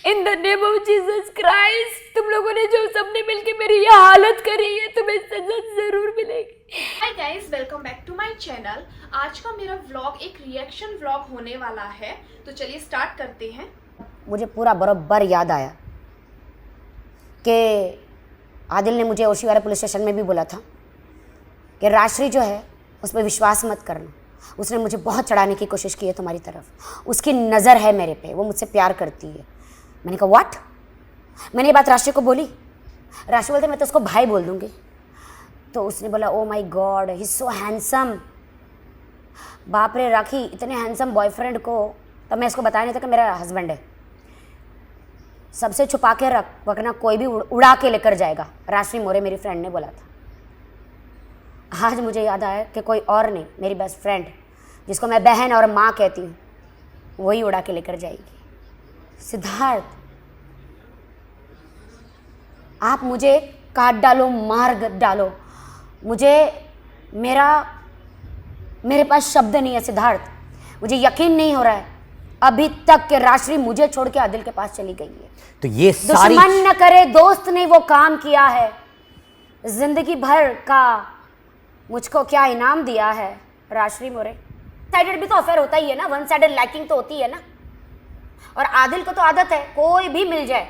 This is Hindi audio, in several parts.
In the name of Jesus Christ, तुम लोगों ने जो सबने मिलके मेरी ये हालत करी है, तुम्हें सजा जरूर मिलेगी। Hi guys, welcome back to my channel. आज का मेरा व्लॉग एक रिएक्शन व्लॉग होने वाला है, तो चलिए स्टार्ट करते हैं। मुझे पूरा बराबर याद आया कि आदिल ने मुझे ओशीवारा पुलिस स्टेशन में भी बोला था कि राजश्री जो है उस पर विश्वास मत करना, उसने मुझे बहुत चढ़ाने की कोशिश की है तुम्हारी तरफ, उसकी नज़र है मेरे पे, वो मुझसे प्यार करती है। मैंने कहा व्हाट? मैंने ये बात राजश्री को बोली। राजश्री बोलते मैं तो उसको भाई बोल दूँगी। तो उसने बोला oh my God, he is so handsome. बाप रे राखी, इतने हैंडसम बॉयफ्रेंड को तब मैं इसको बताया नहीं था कि मेरा हस्बैंड है। सबसे छुपा के रखना, कोई भी उड़ा के लेकर जाएगा। राजश्री मोरे मेरी फ्रेंड ने बोला था। आज मुझे याद आया कि कोई और नहीं, मेरी बेस्ट फ्रेंड जिसको मैं बहन और माँ कहती हूँ, वही उड़ा के लेकर जाएगी। सिद्धार्थ, आप मुझे काट डालो, मार डालो, मेरे पास शब्द नहीं है सिद्धार्थ। मुझे यकीन नहीं हो रहा है अभी तक कि राजश्री मुझे छोड़ के आदिल के पास चली गई है। तो ये सारी दुश्मन न करे दोस्त ने वो काम किया है, जिंदगी भर का मुझको क्या इनाम दिया है। राजश्री मोरे साइडेड भी तो अफेयर होता ही है ना, वन साइडेड लाइकिंग तो होती है ना। और आदिल को तो आदत है, कोई भी मिल जाए,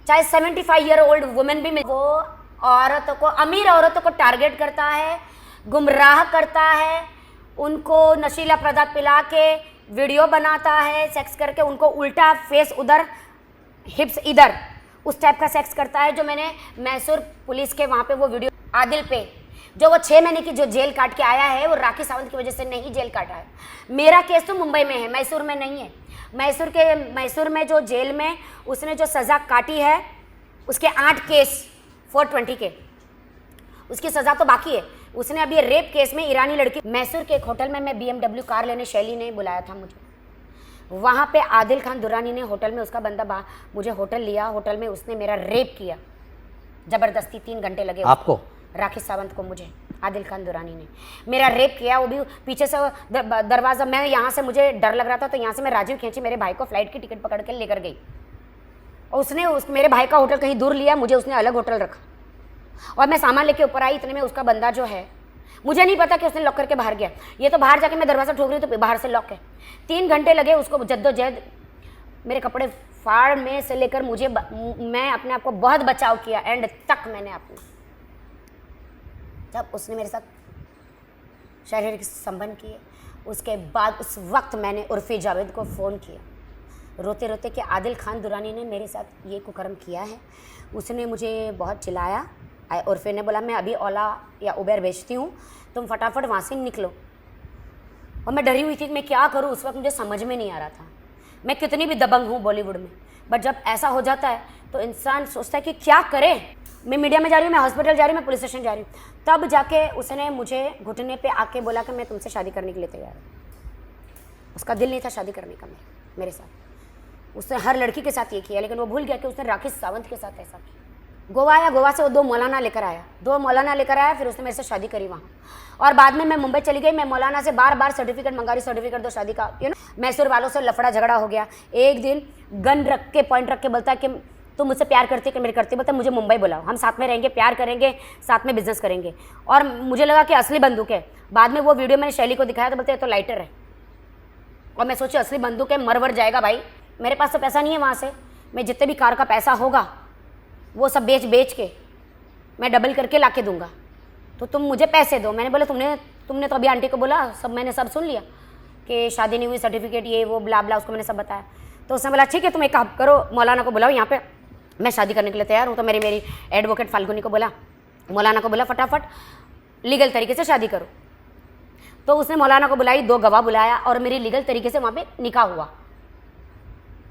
चाहे 75 ईयर ओल्ड वुमेन भी मिल, वो औरतों को, अमीर औरतों को टारगेट करता है, गुमराह करता है, उनको नशीला पदार्थ पिला के वीडियो बनाता है, सेक्स करके उनको उल्टा फेस उधर, हिप्स इधर, उस टाइप का सेक्स करता है। जो मैंने मैसूर पुलिस के वहाँ पे वो वीडियो, आदिल पे जो वो 6 महीने की जो जेल काट के आया है, वो राखी सावंत की वजह से नहीं जेल काटा है। मेरा केस तो मुंबई में है, मैसूर में नहीं है। मैसूर में जो जेल में उसने जो सज़ा काटी है, उसके 8 केस 420 के, उसकी सज़ा तो बाकी है। उसने अभी रेप केस में ईरानी लड़की, मैसूर के एक होटल में मैं BMW कार लेने शैली ने बुलाया था मुझे, वहाँ पे आदिल खान दुरानी ने होटल में, उसका बंदा मुझे होटल लिया, होटल में उसने मेरा रेप किया ज़बरदस्ती। 3 घंटे लगे आपको, राखी सावंत को, मुझे आदिल खान दुरानी ने मेरा रेप किया। वो भी पीछे से दरवाज़ा, मैं यहाँ से मुझे डर लग रहा था तो यहाँ से मैं राजीव खींची, मेरे भाई को फ्लाइट की टिकट पकड़ के लेकर गई। और उसने मेरे भाई का होटल कहीं दूर लिया, मुझे उसने अलग होटल रखा। और मैं सामान लेके ऊपर आई, इतने में उसका बंदा जो है, मुझे नहीं पता कि उसने लॉक करके बाहर गया। ये तो बाहर जाके मैं दरवाज़ा ठोक रही तो बाहर से लॉक है। 3 घंटे लगे उसको जद्दोजहद, मेरे कपड़े फाड़ में से लेकर मुझे, मैं अपने आप को बहुत बचाव किया एंड तक मैंने अपने, जब उसने मेरे साथ शारीरिक संबंध किए, उसके बाद उस वक्त मैंने उर्फी जावेद को फ़ोन किया रोते रोते कि आदिल खान दुरानी ने मेरे साथ ये कुकर्म किया है। उसने मुझे बहुत चिल्लाया। उर्फी ने बोला मैं अभी ओला या उबेर भेजती हूँ, तुम फटाफट वहाँ से निकलो। और मैं डरी हुई थी कि मैं क्या करूँ, उस वक्त मुझे समझ में नहीं आ रहा था। मैं कितनी भी दबंग हूँ बॉलीवुड में, बट जब ऐसा हो जाता है तो इंसान सोचता है कि क्या करे। मैं मीडिया में जा रही हूँ, मैं हॉस्पिटल जा रही हूँ, मैं पुलिस स्टेशन जा रही हूँ, तब जाके उसने मुझे घुटने पे आके बोला कि मैं तुमसे शादी करने के लिए तैयार हूँ। उसका दिल नहीं था शादी करने का मेरे साथ। उसने हर लड़की के साथ ये किया, लेकिन वो भूल गया कि उसने राखी सावंत के साथ ऐसा किया। गोवा आया, गोवा से वो 2 मौलाना लेकर आया, फिर उसने मेरे से शादी करी वहाँ। और बाद में मैं मुंबई चली गई, मैं मौलाना से बार बार सर्टिफिकेट मंगा रही, सर्टिफिकेट दो शादी का, मैसूर वालों से लफड़ा झगड़ा हो गया। एक दिन गन रख के, पॉइंट रख के बोलता है कि तुम मुझसे प्यार करती है कि मेरे करती, बोलता मुझे मुंबई बुलाओ, हम साथ में रहेंगे, प्यार करेंगे, साथ में बिजनेस करेंगे। और मुझे लगा कि असली बंदूक है। बाद में वो वीडियो मैंने शैली को दिखाया तो बोलते ये तो लाइटर है। और मैं सोची असली बंदूक है, मर जाएगा भाई। मेरे पास तो पैसा नहीं है, वहाँ से मैं जितने भी कार का पैसा होगा वो सब बेच के मैं डबल करके ला के दूंगा, तो तुम मुझे पैसे दो। मैंने बोला तुमने तो अभी आंटी को बोला, सब मैंने सब सुन लिया कि शादी नहीं हुई, सर्टिफिकेट ये वो ब्ला ब्ला, उसको मैंने सब बताया। तो उसने बोला ठीक है तुम एक काम करो, मौलाना को बुलाओ यहाँ पे, मैं शादी करने के लिए तैयार हूँ। तो मेरी एडवोकेट फाल्गुनी को बोला, मौलाना को बोला फटाफट लीगल तरीके से शादी करो। तो उसने मौलाना को बुलाई, 2 गवाह बुलाया और मेरी लीगल तरीके से वहाँ पे निकाह हुआ।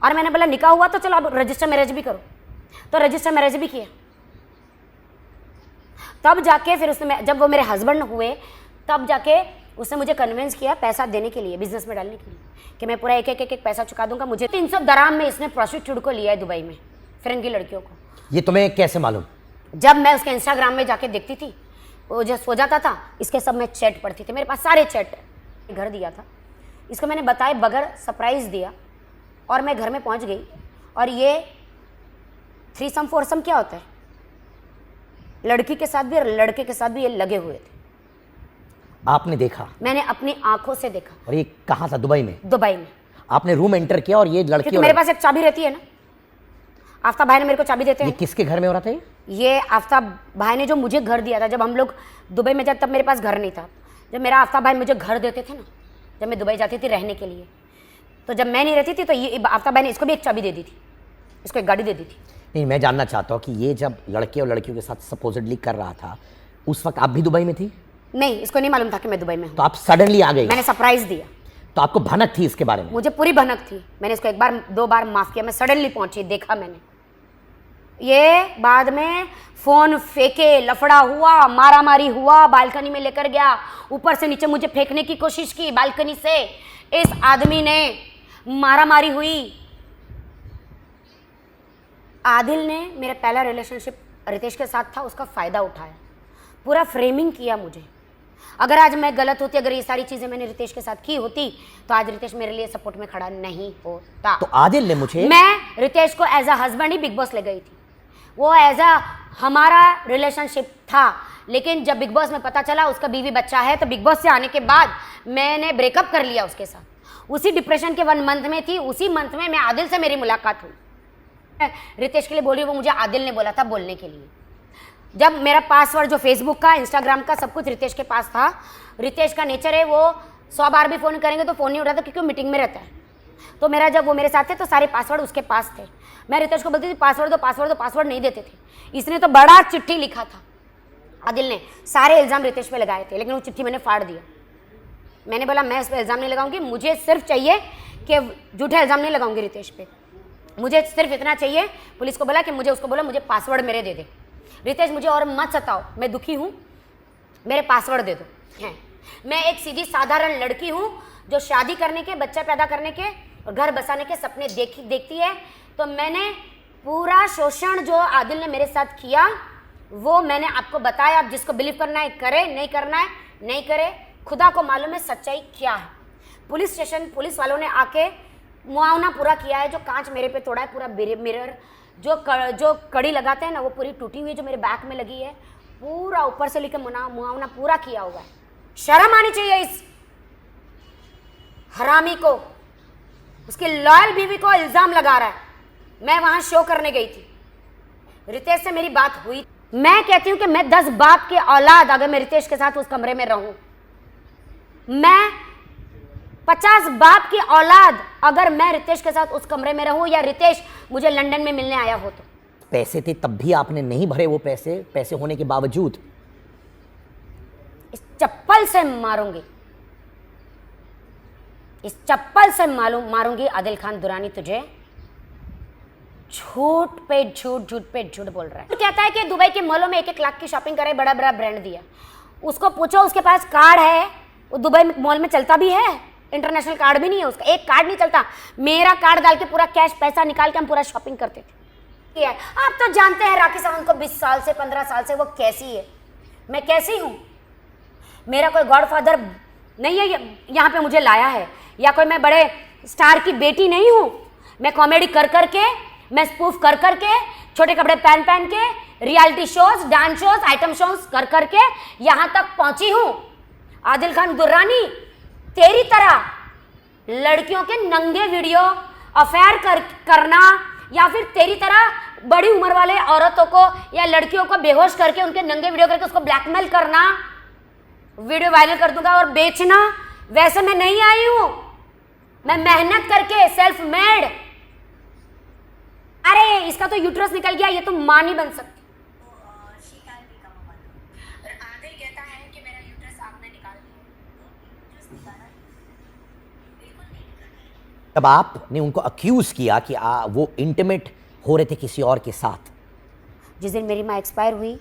और मैंने बोला निकाह हुआ तो चलो अब रजिस्टर मैरिज भी करो, तो रजिस्टर मैरिज भी किया। तब जाके फिर उसने, जब वो मेरे हस्बैंड हुए, तब जाके उसने मुझे कन्विंस किया पैसा देने के लिए, बिजनेस में डालने के लिए, कि मैं पूरा एक पैसा चुका दूंगा। मुझे 300 दराम में इसने प्रोस्टिट्यूट को लिया है दुबई में, फिरंगी लड़कियों को। ये तुम्हें कैसे मालूम? जब मैं उसके इंस्टाग्राम में जाके देखती थी, वो जब सो जाता था, इसके सब मैं चैट पढ़ती थी, मेरे पास सारे चैट। घर दिया था इसको, मैंने बताए बगैर सरप्राइज़ दिया और मैं घर में पहुंच गई और ये थ्रीसम फोरसम क्या होता है? लड़की के साथ भी और लड़के के साथ भी ये लगे हुए थे। आपने देखा? मैंने अपनी आंखों से देखा। और ये कहाँ था? दुबई में? दुबई में। आपने रूम एंटर किया और ये लड़की क्योंकि मेरे पास एक चाबी रहती है ना, आफ्ताब भाई ने मेरे को चाबी देते ये हैं। किसके घर में हो रहा था ये आफ्ताब भाई ने जो मुझे घर दिया था, जब हम लोग दुबई में जाते तब मेरे पास घर नहीं था। जब मेरा आफ्ताब भाई मुझे घर देते थे ना, जब मैं दुबई जाती थी रहने के लिए, तो जब मैं नहीं रहती थी तो ये आफ्ताब भाई ने इसको भी एक चाबी दे दी थी, इसको एक गाड़ी दे दी थी। नहीं, मैं जानना चाहता हूँ कि ये जब लड़के और लड़कियों के साथ सपोजिटली कर रहा था, उस वक्त आप भी दुबई में थी? नहीं, इसको नहीं मालूम था कि मैं दुबई में हूँ। तो आप सडनली आ गई? मैंने सरप्राइज दिया। तो आपको भनक थी इसके बारे में? मुझे पूरी भनक थी। मैंने इसको एक बार दो बार माफ किया, मैं सडनली पहुंची, देखा मैंने। ये बाद में फोन फेंके, लफड़ा हुआ, मारामारी हुआ, बालकनी में लेकर गया, ऊपर से नीचे मुझे फेंकने की कोशिश की बालकनी से। इस आदमी ने मारामारी हुई। आदिल ने मेरा पहला रिलेशनशिप रितेश के साथ था, उसका फ़ायदा उठाया, पूरा फ्रेमिंग किया मुझे। अगर आज मैं गलत होती, अगर ये सारी चीज़ें मैंने रितेश के साथ की होती, तो आज रितेश मेरे लिए सपोर्ट में खड़ा नहीं होता। तो आदिल ने मुझे, मैं रितेश को एज अ हस्बैंड ही बिग बॉस ले गई थी। वो एज अ हमारा रिलेशनशिप था, लेकिन जब बिग बॉस में पता चला उसका बीवी बच्चा है, तो बिग बॉस से आने के बाद मैंने ब्रेकअप कर लिया उसके साथ। उसी डिप्रेशन के 1 मंथ में थी, उसी मंथ में मैं आदिल से मेरी मुलाकात हुई। रितेश के लिए बोल रही हूँ, वो मुझे आदिल ने बोला था बोलने के लिए। जब मेरा पासवर्ड जो फेसबुक का, इंस्टाग्राम का, सब कुछ रितेश के पास था। रितेश का नेचर है, वो 100 बार भी फ़ोन करेंगे तो फ़ोन नहीं उठाता, क्योंकि वो मीटिंग में रहता है। तो मेरा जब वो मेरे साथ थे तो सारे पासवर्ड उसके पास थे। मैं रितेश को बोलती थी पासवर्ड दो, पासवर्ड दो, पासवर्ड नहीं देते थे। इसने तो बड़ा चिट्ठी लिखा था आदिल ने, सारे इल्ज़ाम रितेश पे लगाए थे, लेकिन वो चिट्ठी मैंने फाड़ दिया। मैंने बोला मैं इस पर इल्ज़ाम नहीं लगाऊंगी, मुझे सिर्फ चाहिए कि झूठे इल्ज़ाम नहीं लगाऊंगी रितेश पे, मुझे सिर्फ इतना चाहिए। पुलिस को बोला कि मुझे, उसको बोला मुझे पासवर्ड मेरे दे दे, रितेश मुझे और मत सताओ, मैं दुखी हूँ, मेरे पासवर्ड दे दो। हैं, मैं एक सीधी साधारण लड़की हूँ जो शादी करने के, बच्चा पैदा करने के और घर बसाने के सपने देखती है। तो मैंने पूरा शोषण जो आदिल ने मेरे साथ किया, वो मैंने आपको बताया। आप जिसको बिलीव करना है करे, नहीं करना है नहीं करे, खुदा को मालूम है सच्चाई क्या है। पुलिस स्टेशन, पुलिस वालों ने आके मुआवना पूरा किया है। जो कांच मेरे पे तोड़ा है, पूरा मिरर, जो कड़ी लगाते हैं ना, वो पूरी टूटी हुई है, जो मेरे बैक में लगी है, पूरा ऊपर से लेकर मुआवना पूरा किया हुआ है। शर्म आनी चाहिए इस हरामी को, उसकी लॉयल बीवी को इल्जाम लगा रहा है। मैं वहां शो करने गई थी, रितेश से मेरी बात हुई। मैं कहती हूं कि मैं 10 बाप की औलाद अगर मैं रितेश के साथ उस कमरे में रहूं, मैं 50 बाप की औलाद अगर मैं रितेश के साथ उस कमरे में रहूं, या रितेश मुझे लंदन में मिलने आया हो। तो पैसे थे तब भी आपने नहीं भरे वो पैसे होने के बावजूद? इस चप्पल से मारूंगी, इस चप्पल से मारूंगी आदिल खान दुरानी तुझे। झूठ पे झूठ, झूठ पे झूठ बोल रहा है। तो कहता है कि दुबई के मॉलों में 1-1 लाख की शॉपिंग करे, बड़ा बड़ा ब्रांड दिया। उसको पूछो, उसके पास कार्ड है, वो दुबई मॉल में चलता भी है, इंटरनेशनल कार्ड भी नहीं है उसका, एक कार्ड नहीं चलता। मेरा कार्ड डाल के पूरा कैश पैसा निकाल के हम पूरा शॉपिंग करते थे। आप तो जानते हैं राखी सावंत को 20 साल से 15 साल से, वो कैसी है, मैं कैसी हूँ। मेरा कोई गॉडफादर नहीं है यहाँ पे मुझे लाया है, या कोई मैं बड़े स्टार की बेटी नहीं हूँ। मैं कॉमेडी कर करके, मैं स्पूफ कर करके, छोटे कपड़े पहन के, reality shows, dance shows, item shows कर करके यहाँ तक पहुँची हूँ। आदिल खान दुर्रानी, तेरी तरह लड़कियों के नंगे वीडियो अफेयर करना, या फिर तेरी तरह बड़ी उम्र वाले औरतों को या लड़कियों को बेहोश करके उनके नंगे वीडियो करके उसको ब्लैकमेल करना, वीडियो वायरल कर दूंगा और बेचना, वैसे मैं नहीं आई हूं। मैं मेहनत करके, सेल्फ मेड। अरे इसका तो यूट्रस निकल गया, ये तो मां नहीं बन सकती। आदिल कहता है कि मेरा यूट्रस आपने निकाल दिया। बिल्कुल नहीं निकाला। तब आपने उनको अक्यूज किया कि वो इंटीमेट हो रहे थे किसी और के साथ। जिस दिन मेरी माँ एक्सपायर हुई,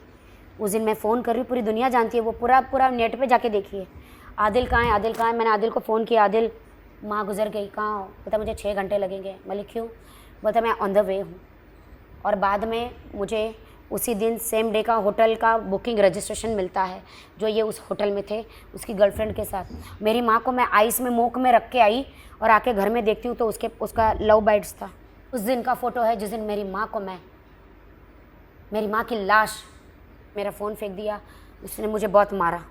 उस दिन मैं फ़ोन कर रही हूँ, पूरी दुनिया जानती है, वो पूरा नेट पे जाके देखिए, आदिल कहाँ है, आदिल कहाँ है। मैंने आदिल को फ़ोन किया, आदिल माँ गुजर गई, कहाँ हो? बता मुझे 6 घंटे लगेंगे। मैं क्यों? बता मैं ऑन द वे हूँ। और बाद में मुझे उसी दिन सेम डे का होटल का बुकिंग रजिस्ट्रेशन मिलता है, जो ये उस होटल में थे उसकी गर्लफ्रेंड के साथ। मेरी माँ को मैं आइस में मोक में रख के आई और आके घर में देखती हूँ तो उसका लव बाइट्स था। उस दिन का फ़ोटो है जिस दिन मेरी माँ को मैं मेरी माँ की लाश, मेरा फ़ोन फेंक दिया, उसने मुझे बहुत मारा।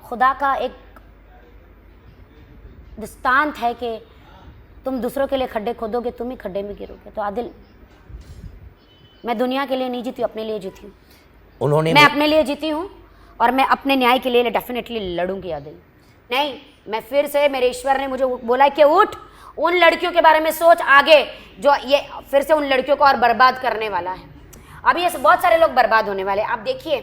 खुदा का एक दृष्टांत है कि तुम दूसरों के लिए खड्डे खोदोगे, तुम ही खड्डे में गिरोगे। तो आदिल, मैं दुनिया के लिए नहीं जीती हूँ, अपने लिए जीती हूँ। उन्होंने मैं अपने लिए जीती हूँ और मैं अपने न्याय के लिए डेफिनेटली लड़ूंगी आदिल। नहीं, मैं फिर से, मेरे ईश्वर ने मुझे बोला कि उठ, उन लड़कियों के बारे में सोच आगे, जो ये फिर से उन लड़कियों को और बर्बाद करने वाला है। अभी ये बहुत सारे लोग बर्बाद होने वाले, आप देखिए।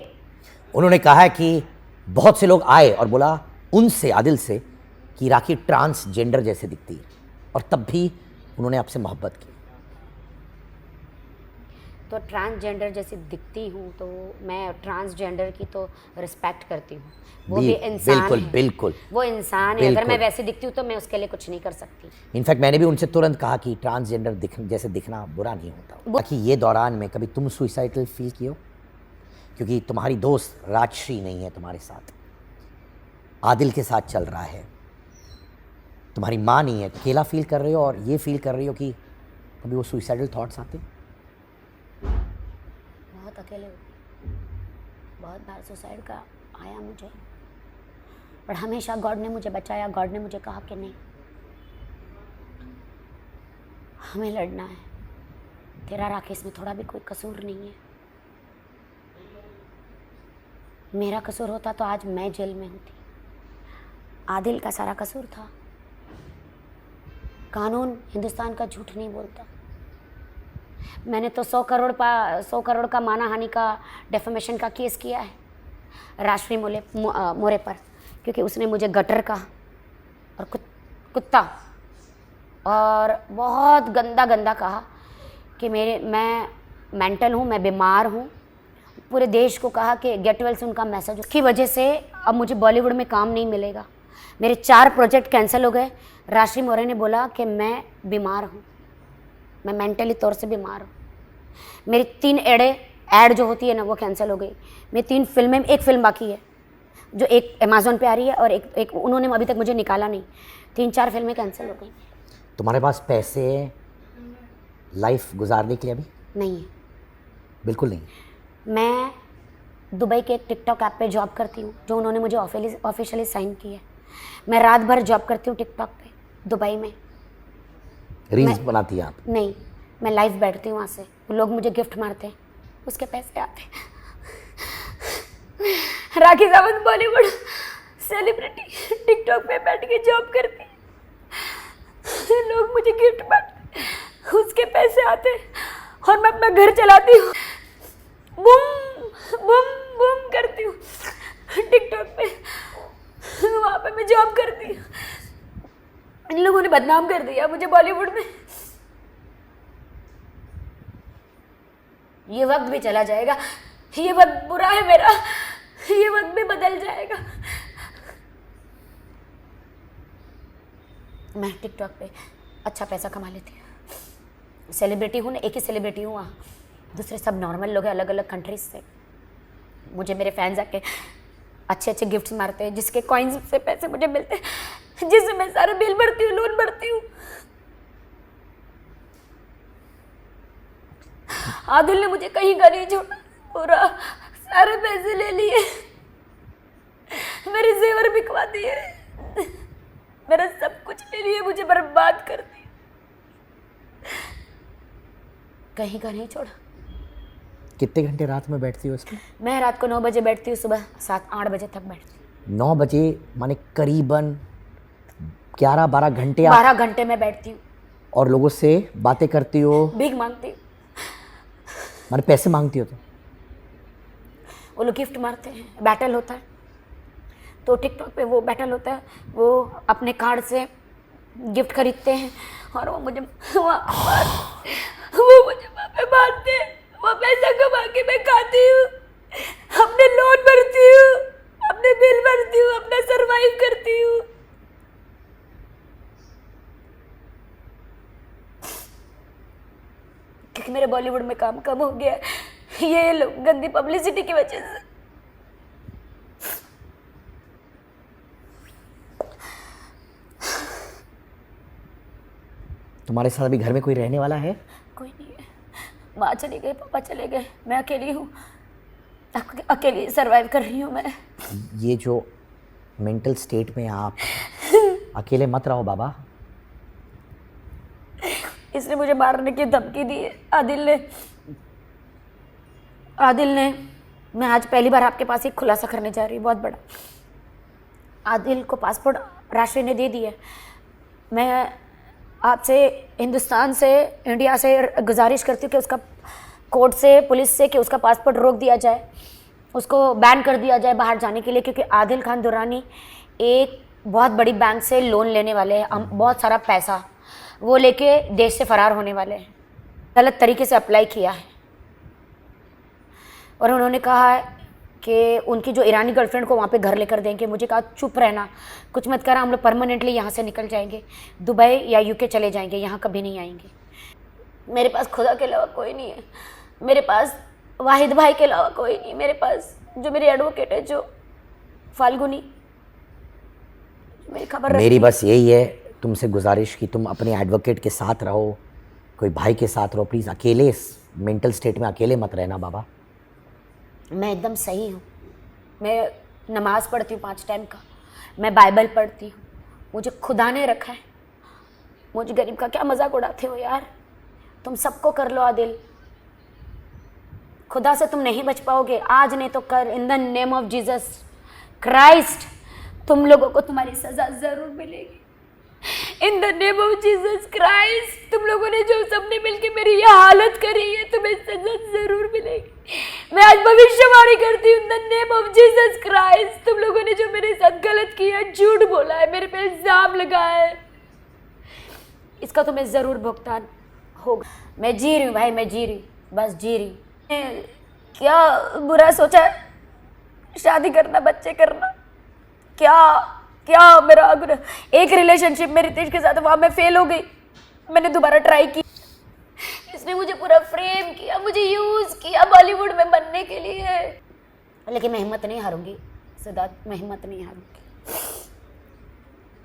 उन्होंने कहा है कि बहुत से लोग आए और बोला उनसे, आदिल से, कि राखी ट्रांसजेंडर जैसे दिखती है, और तब भी उन्होंने आपसे मोहब्बत की। तो ट्रांसजेंडर जैसी दिखती हूँ तो मैं ट्रांसजेंडर की तो रिस्पेक्ट करती हूँ। वो भी इंसान बिल्कुल है। बिल्कुल वो इंसान है। अगर बिल्कुल। मैं वैसे दिखती हूँ तो मैं उसके लिए कुछ नहीं कर सकती। इनफैक्ट मैंने भी उनसे तुरंत कहा कि ट्रांसजेंडर जैसे दिखना बुरा नहीं होता। बाकी ये दौरान में कभी तुम सुइसाइडल फील किए हो? क्योंकि तुम्हारी दोस्त राजश्री नहीं है तुम्हारे साथ, आदिल के साथ चल रहा है, तुम्हारी माँ नहीं है, अकेला फील कर रहे हो और ये फील कर रही हो कि कभी वो सुइसाइडल थॉट्स आते? बहुत अकेले हो, बहुत बार सुसाइड का आया मुझे, पर हमेशा गॉड ने मुझे बचाया। गॉड ने मुझे कहा कि नहीं, हमें लड़ना है, तेरा राकेश में थोड़ा भी कोई कसूर नहीं है। मेरा कसूर होता तो आज मैं जेल में होती। आदिल का सारा कसूर था। कानून हिंदुस्तान का झूठ नहीं बोलता। मैंने तो 100 करोड़ का मानहानि का डेफेमेशन का केस किया है राजश्री मोरे पर, क्योंकि उसने मुझे गटर कहा और कुत्ता और बहुत गंदा कहा कि मैं मेंटल हूँ, मैं बीमार हूँ। पूरे देश को कहा कि गेट वेल से उनका मैसेज, उसकी वजह से अब मुझे बॉलीवुड में काम नहीं मिलेगा। मेरे 4 प्रोजेक्ट कैंसिल हो गए। राजश्री मोरे ने बोला कि मैं बीमार हूँ, मैं मेंटली तौर से बीमार हूँ। मेरी 3 ऐड जो होती है ना, वो कैंसिल हो गई। मेरी 3 फिल्में, एक फिल्म बाकी है जो एक अमेज़ॉन पे आ रही है और एक उन्होंने अभी तक मुझे निकाला नहीं। 3-4 फिल्में कैंसिल हो गई। तुम्हारे पास पैसे लाइफ गुजारने के लिए अभी नहीं है। बिल्कुल नहीं। मैं दुबई के एक टिकटॉक ऐप पे जॉब करती हूँ, जो उन्होंने मुझे ऑफिशियली साइन की है। मैं रात भर जॉब करती हूँ टिकटॉक पे दुबई में। रील्स बनाती हैं आप? नहीं, मैं लाइव बैठती हूँ वहाँ से, लोग मुझे गिफ्ट मारते हैं, उसके पैसे आते हैं। राखी सावंत बॉलीवुड सेलिब्रिटी टिकटॉक पे बैठ के जॉब करती है, लोग मुझे गिफ्ट मारते हैं, उसके पैसे आते हैं और मैं अपना घर चलाती हूँ। बूम बूम बूम करती हूँ टिकटॉक पे, वहाँ पे मैं जॉब करती हूँ। इन लोगों ने बदनाम कर दिया मुझे बॉलीवुड में। ये वक्त भी चला जाएगा, ये वक्त बुरा है मेरा, ये वक्त भी बदल जाएगा। मैं टिकटॉक पे अच्छा पैसा कमा लेती हूँ, सेलिब्रिटी हूँ ना, एक ही सेलिब्रिटी हूँ वहाँ, दूसरे सब नॉर्मल लोग हैं अलग अलग कंट्रीज से। मुझे मेरे फैंस आके अच्छे अच्छे गिफ्ट्स मारते हैं, जिसके कॉइन्स से पैसे मुझे मिलते हैं, जिससे मैं सारे बिल भरती हूँ, लोन भरती हूँ। आदिल ने मुझे कहीं का नहीं छोड़ा, पूरा सारे पैसे ले लिए, मेरे जेवर बिकवा दिए, मेरा सब कुछ ले लिए, मुझे बर्बाद कर दिया, कहीं का नहीं छोड़ा। कितने घंटे रात में बैठती हो इसमें? मैं रात को 9 बजे बैठती हूँ, सुबह 7-8 बजे तक बैठती हूँ। 9 बजे माने करीबन 11-12 घंटे आप 12 घंटे में बैठती हूँ और लोगों से बातें करती हो, भीख मांगती हूँ। माने पैसे मांगती हो? तो वो लोग गिफ्ट मारते हैं, बैटल होता है, तो टिकटॉक पे वो बैटल होता है, वो अपने कार्ड से गिफ्ट खरीदते हैं और वो मुझे वहाँ पे मारते हैं। वो पैसा कमा के मैं खाती हूँ, अपने लोन भरती हूँ, अपने बिल भरती हूँ, अपना सरवाइव करती हूँ। क्योंकि मेरे बॉलीवुड में काम कम हो गया है, ये लोग गंदी पब्लिसिटी की वजह से। तुम्हारे साथ अभी घर में कोई रहने वाला है? कोई नहीं है। माँ चली गई, पापा चले गए, मैं अकेली हूँ, अकेली सर्वाइव कर रही हूँ मैं। ये जो मेंटल स्टेट में आप अकेले मत रहो बाबा। इसने मुझे मारने की धमकी दी है आदिल ने। मैं आज पहली बार आपके पास एक खुलासा करने जा रही हूँ, बहुत बड़ा। आदिल को पासपोर्ट राशि ने दे दिया। मैं आपसे, हिंदुस्तान से, इंडिया से गुजारिश करती हूँ कि उसका कोर्ट से, पुलिस से, कि उसका पासपोर्ट रोक दिया जाए, उसको बैन कर दिया जाए बाहर जाने के लिए, क्योंकि आदिल खान दुरानी एक बहुत बड़ी बैंक से लोन लेने वाले हैं, बहुत सारा पैसा वो लेके देश से फरार होने वाले हैं। गलत तरीके से अप्लाई किया है और उन्होंने कहा है कि उनकी जो ईरानी गर्लफ्रेंड को वहाँ पे घर लेकर देंगे। मुझे कहा चुप रहना, कुछ मत करा, हम लोग परमानेंटली यहाँ से निकल जाएंगे, दुबई या यूके चले जाएंगे, यहाँ कभी नहीं आएंगे। मेरे पास खुदा के अलावा कोई नहीं है, मेरे पास वाहिद भाई के अलावा कोई नहीं, मेरे पास जो मेरी एडवोकेट है, जो फाल्गुनी, मेरी खबर मेरी बस यही है तुमसे गुजारिश कि तुम अपने एडवोकेट के साथ रहो, कोई भाई के साथ रहो प्लीज़। अकेले मेंटल स्टेट में अकेले मत रहना बाबा। मैं एकदम सही हूँ, मैं नमाज़ पढ़ती हूँ 5 टाइम का, मैं बाइबल पढ़ती हूँ, मुझे खुदा ने रखा है। मुझे गरीब का क्या मजाक उड़ाते हो यार, तुम सबको कर लो आदिल, खुदा से तुम नहीं बच पाओगे, आज नहीं तो कर। In the name of Jesus Christ तुम लोगों को तुम्हारी सज़ा ज़रूर मिलेगी। In the name of Jesus Christ, तुम लोगों ने जो सबने मिलके मेरी ये हालत करी है, तुम्हें सजा जरूर मिलेगी। मैं आज भविष्यवाणी करती हूँ, in the name of Jesus Christ, तुम लोगों ने जो मेरे साथ गलत किया, झूठ बोला है, मेरे पे इल्जाम लगाया है, इसका तुम्हें ज़रूर भुगतान होगा। मैं जी रही हूँ भाई, मैं जी रही, बस जी रही। क्या बुरा सोचा है, शादी करना, बच्चे करना, क्या मेरा एक रिलेशनशिप में रितेश के साथ, वहाँ मैं फेल हो गई, मैंने दोबारा ट्राई की, इसने मुझे पूरा फ्रेम किया, मुझे यूज़ किया बॉलीवुड में बनने के लिए, लेकिन मैं हिम्मत नहीं हारूंगी सिद्धार्थ, मैं हिम्मत नहीं हारूंगी।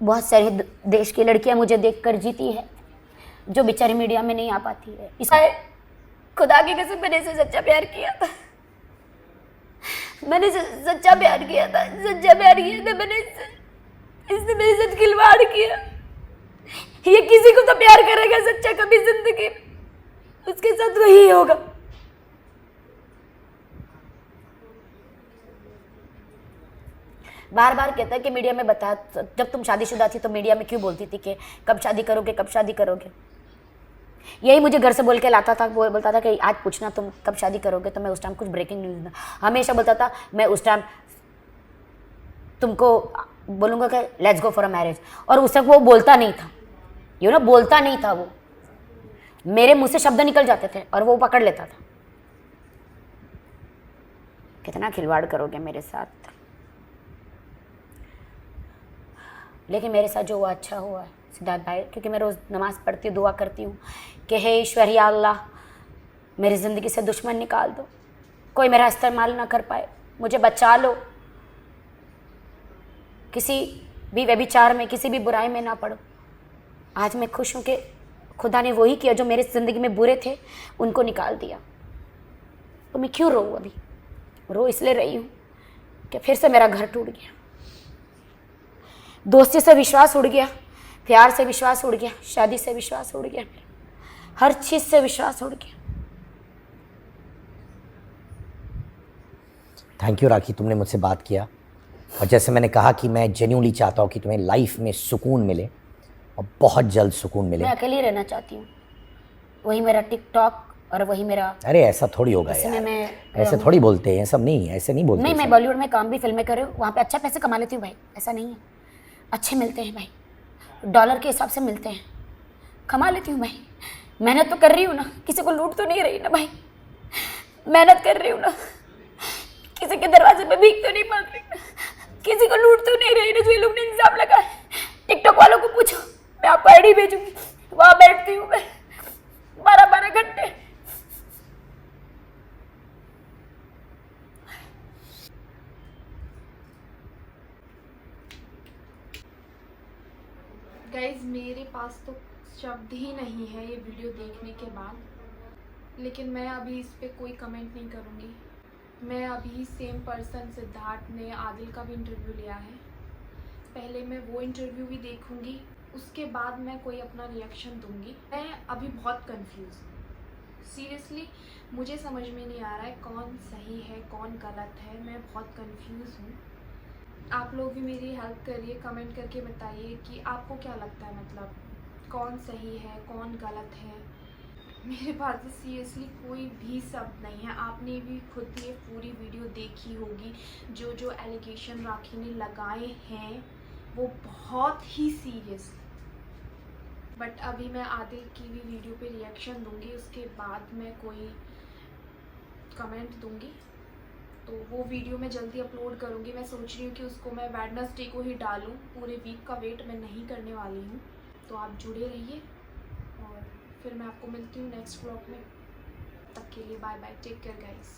बहुत सारे देश की लड़कियां मुझे देखकर जीती है, जो बेचारी मीडिया में नहीं आ पाती है। इसका खुदा की कसम, मैंने इसे सच्चा प्यार किया था, मैंने सच्चा प्यार किया था, मैंने इसने मेरे साथ खिलवाड़ किया। ये किसी को तो प्यार करेगा सच्चा कभी जिंदगी में, उसके साथ वही होगा। बार बार कहता है कि मीडिया में बता, जब तुम शादीशुदा थी तो मीडिया में क्यों बोलती थी कि कब शादी करोगे, कब शादी करोगे। यही मुझे घर से बोल के लाता था, वो बोलता था कि आज पूछना तुम कब शादी करोगे, तो मैं उस टाइम कुछ ब्रेकिंग न्यूज़ ना, हमेशा बोलता था मैं उस टाइम तुमको बोलूँगा कि let's go for a marriage, और उस वक्त वो बोलता नहीं था, बोलता नहीं था, वो मेरे मुंह से शब्द निकल जाते थे और वो पकड़ लेता था। कितना खिलवाड़ करोगे मेरे साथ, लेकिन मेरे साथ जो हुआ अच्छा हुआ है सिद्धार्थ भाई, क्योंकि मैं रोज़ नमाज़ पढ़ती हूँ, दुआ करती हूँ कि हे ईश्वर या अल्लाह, मेरी ज़िंदगी से दुश्मन निकाल दो, कोई मेरा इस्तेमाल ना कर पाए, मुझे बचा लो, किसी भी व्यभिचार में, किसी भी बुराई में ना पड़ो। आज मैं खुश हूँ कि खुदा ने वही किया जो मेरे ज़िंदगी में बुरे थे, उनको निकाल दिया। तो मैं क्यों रोऊँ अभी, रो इसलिए रही हूँ कि फिर से मेरा घर टूट गया, दोस्ती से विश्वास उड़ गया, प्यार से विश्वास उड़ गया, शादी से विश्वास उड़ गया, हर चीज़ से विश्वास उड़ गया। थैंक यू राखी, तुमने मुझसे बात किया, और जैसे मैंने कहा कि मैं जेन्युइनली चाहता हूँ कि तुम्हें लाइफ में सुकून मिले, और बहुत जल्द सुकून मिले। मैं अकेली रहना चाहती हूँ, वही मेरा टिकटॉक और वही मेरा। अरे ऐसा थोड़ी होगा यार, ऐसे थोड़ी बोलते हैं, सब नहीं, ऐसे नहीं बोलते। नहीं, मैं बॉलीवुड में काम भी, फिल्में कर रही हूँ, वहाँ पे अच्छा पैसे कमा लेती हूँ भाई, ऐसा नहीं है, अच्छे मिलते हैं भाई, डॉलर के हिसाब से मिलते हैं, कमा लेती हूँ भाई, मेहनत तो कर रही हूँ ना, किसी को लूट तो नहीं रही ना भाई, मेहनत कर रही हूँ ना, किसी के दरवाजे पे भीख तो नहीं मांग रही, किसी को लूट तो नहीं रही ना, जो ये लोग ने इंजाम लगाया। टिकटॉक वालों को पूछो, मैं आपको आईडी भेजूंगी, वहाँ बैठती हूँ मैं 12-12 घंटे। गाइज मेरे पास तो शब्द ही नहीं है ये वीडियो देखने के बाद। लेकिन मैं अभी इस पे कोई कमेंट नहीं करूँगी। मैं अभी सेम पर्सन सिद्धार्थ ने आदिल का भी इंटरव्यू लिया है, पहले मैं वो इंटरव्यू भी देखूँगी, उसके बाद मैं कोई अपना रिएक्शन दूँगी। मैं अभी बहुत कंफ्यूज हूँ, सीरियसली मुझे समझ में नहीं आ रहा है कौन सही है कौन गलत है। मैं बहुत कंफ्यूज हूँ। आप लोग भी मेरी हेल्प करिए, कमेंट करके बताइए कि आपको क्या लगता है, मतलब कौन सही है कौन गलत है। मेरे पास सीरियसली कोई भी शब्द नहीं है। आपने भी खुद ये पूरी वीडियो देखी होगी, जो जो एलिगेशन राखी ने लगाए हैं वो बहुत ही सीरियस। बट अभी मैं आदिल की भी वीडियो पे रिएक्शन दूंगी, उसके बाद मैं कोई कमेंट दूंगी। तो वो वीडियो मैं जल्दी अपलोड करूंगी। मैं सोच रही हूँ कि उसको मैं वेडनेसडे को ही डालूँ, पूरे वीक का वेट मैं नहीं करने वाली हूँ। तो आप जुड़े रहिए और फिर मैं आपको मिलती हूँ नेक्स्ट व्लॉग में। तब के लिए bye bye, take care guys.